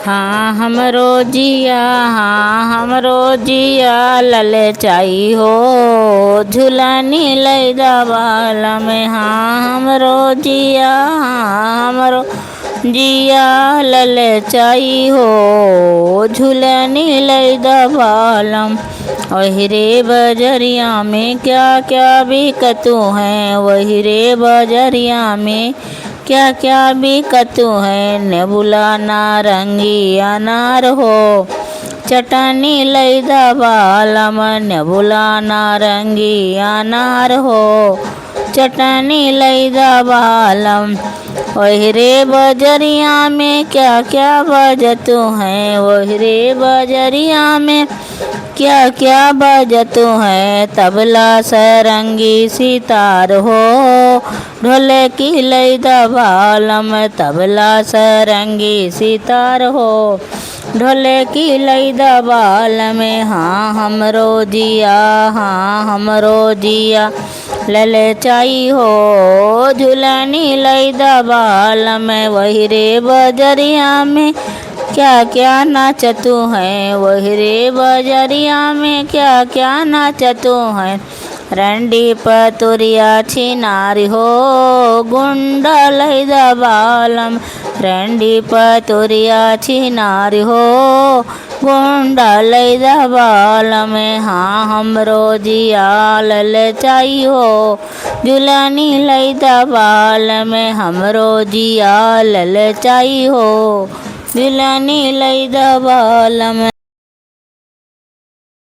हाँ हमरो जिया, हाँ हमरो जिया ललचाई हो, झुलानी लैदा बाल में। हाँ हमरो जिया, हाँ हमरो जिया ललचाई हो, झुलानी लैदा बालम। वही रे बजरिया में क्या क्या बिकतू हैं, वही रे बजरिया में क्या क्या बिकतू है। नेबुला नारंगी अनार हो, चटनी लैदा बालम। नेबुला नारंगी अनार हो, चटनी लैदा बालम। वही रे बजरिया में क्या क्या बजतू हैं, वही रे बजरिया में क्या क्या बजतू हैं। तबला सरंगी सितार हो, ढोलकी लैदा बालम। तबला सरंगी सितार हो, ढोलकी लैदा बाल में। हाँ हमरो जिया, हाँ हमरो जिया ललचाई हो, झुलानी लैदा बाल में। वही रे बजरिया में क्या क्या नाचतू हैं, वही रे बजरिया में क्या क्या नाचतू हैं। रंडी पतुरिया छिनारी हो, गुंडा लैदा बालम। रंडी पतुरिया छिनारी हो, गुंडा लैदा बालम। हाँ हमरो जिया ललचाई हो, झुलानी लैदा बाल में। हमरो जिया ललचाई हो, झुलानी लैदा बाल में।